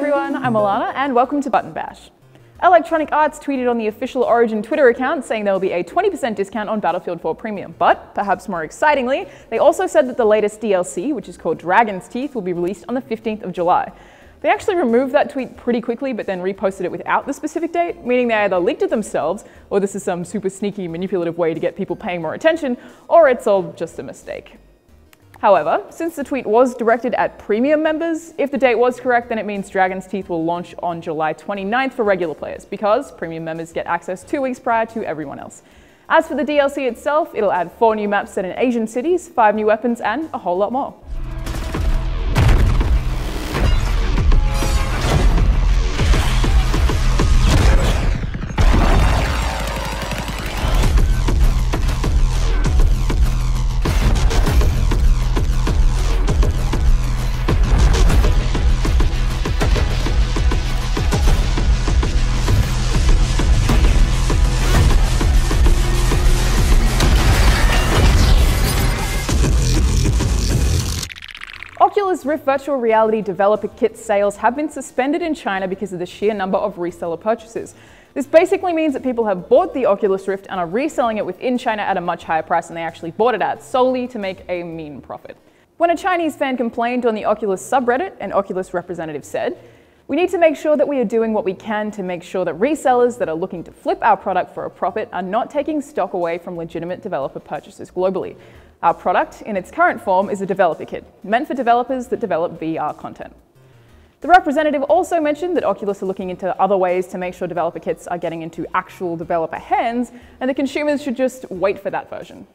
everyone, I'm Alana and welcome to Button Bash. Electronic Arts tweeted on the official Origin Twitter account saying there will be a 20% discount on Battlefield 4 Premium, but perhaps more excitingly, they also said that the latest DLC, which is called Dragon's Teeth, will be released on the 15th of July. They actually removed that tweet pretty quickly but then reposted it without the specific date, meaning they either leaked it themselves, or this is some super sneaky manipulative way to get people paying more attention, or it's all just a mistake. However, since the tweet was directed at premium members, if the date was correct, then it means Dragon's Teeth will launch on July 29th for regular players, because premium members get access 2 weeks prior to everyone else. As for the DLC itself, it'll add 4 new maps set in Asian cities, 5 new weapons, and a whole lot more. Oculus RIft virtual reality developer kit sales have been suspended in China because of the sheer number of reseller purchases. This basically means that people have bought the Oculus Rift and are reselling it within China at a much higher price than they actually bought it at, solely to make a mean profit. When a Chinese fan complained on the Oculus subreddit, an Oculus representative said, "We need to make sure that we are doing what we can to make sure that resellers that are looking to flip our product for a profit are not taking stock away from legitimate developer purchases globally. Our product, in its current form, is a developer kit, meant for developers that develop VR content." The representative also mentioned that Oculus are looking into other ways to make sure developer kits are getting into actual developer hands, and the consumers should just wait for that version.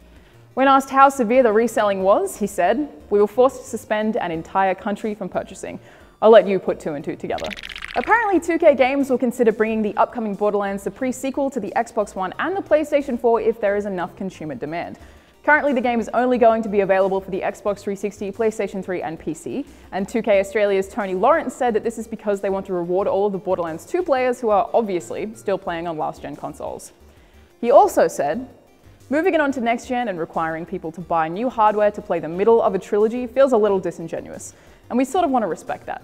When asked how severe the reselling was, he said, "We were forced to suspend an entire country from purchasing. I'll let you put 2 and 2 together." Apparently 2K Games will consider bringing the upcoming Borderlands, the pre-sequel, to the Xbox One and the PlayStation 4 if there is enough consumer demand. Currently, the game is only going to be available for the Xbox 360, PlayStation 3 and PC, and 2K Australia's Tony Lawrence said that this is because they want to reward all of the Borderlands 2 players who are obviously still playing on last-gen consoles. He also said, "Moving it on to next-gen and requiring people to buy new hardware to play the middle of a trilogy feels a little disingenuous, and we sort of want to respect that."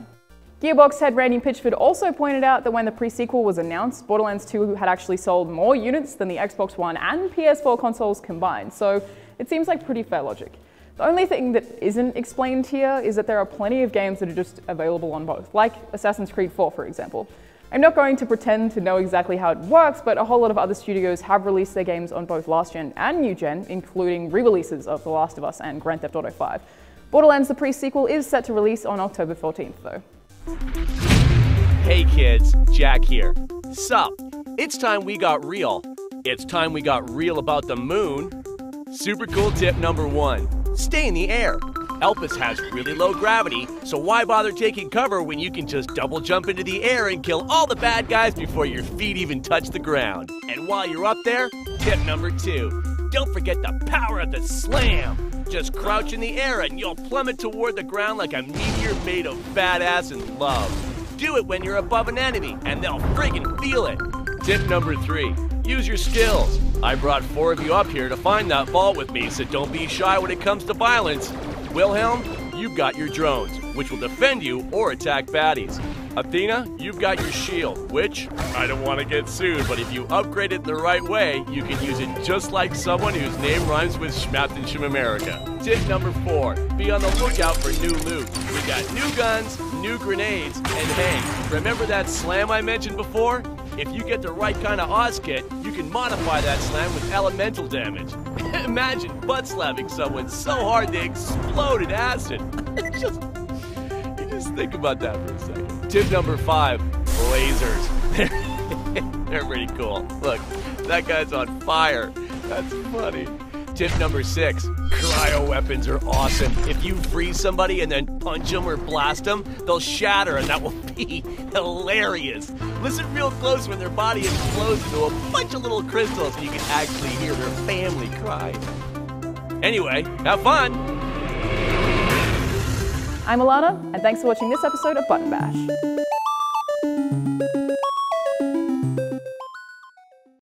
Gearbox head Randy Pitchford also pointed out that when the pre-sequel was announced, Borderlands 2 had actually sold more units than the Xbox One and PS4 consoles combined, so it seems like pretty fair logic. The only thing that isn't explained here is that there are plenty of games that are just available on both, like Assassin's Creed 4, for example. I'm not going to pretend to know exactly how it works, but a whole lot of other studios have released their games on both last-gen and new-gen, including re-releases of The Last of Us and Grand Theft Auto 5. Borderlands the pre-sequel is set to release on October 14th, though. Hey kids, Jack here. Sup? It's time we got real. It's time we got real about the moon. Super cool tip number 1, stay in the air. Elpis has really low gravity, so why bother taking cover when you can just double jump into the air and kill all the bad guys before your feet even touch the ground. And while you're up there, tip number 2, don't forget the power of the slam. Just crouch in the air and you'll plummet toward the ground like a meteor made of badass and love. Do it when you're above an enemy and they'll friggin' feel it. Tip number 3, use your skills. I brought 4 of you up here to find that vault with me, so don't be shy when it comes to violence. Wilhelm, you've got your drones, which will defend you or attack baddies. Athena, you've got your shield, which, I don't want to get sued, but if you upgrade it the right way, you can use it just like someone whose name rhymes with Schmaptenshim America. Tip number 4, be on the lookout for new loot. We got new guns, new grenades, and hey, remember that slam I mentioned before? If you get the right kind of Oz kit, you can modify that slam with elemental damage. Imagine butt slapping someone so hard they explode in acid. Just think about that for a second. Tip number 5, lasers. They're pretty cool. Look, that guy's on fire. That's funny. Tip number 6, cryo weapons are awesome. If you freeze somebody and then punch them or blast them, they'll shatter and that will be hilarious. Listen real close when their body explodes into a bunch of little crystals and you can actually hear their family cry. Anyway, have fun! I'm Alana, and thanks for watching this episode of Button Bash.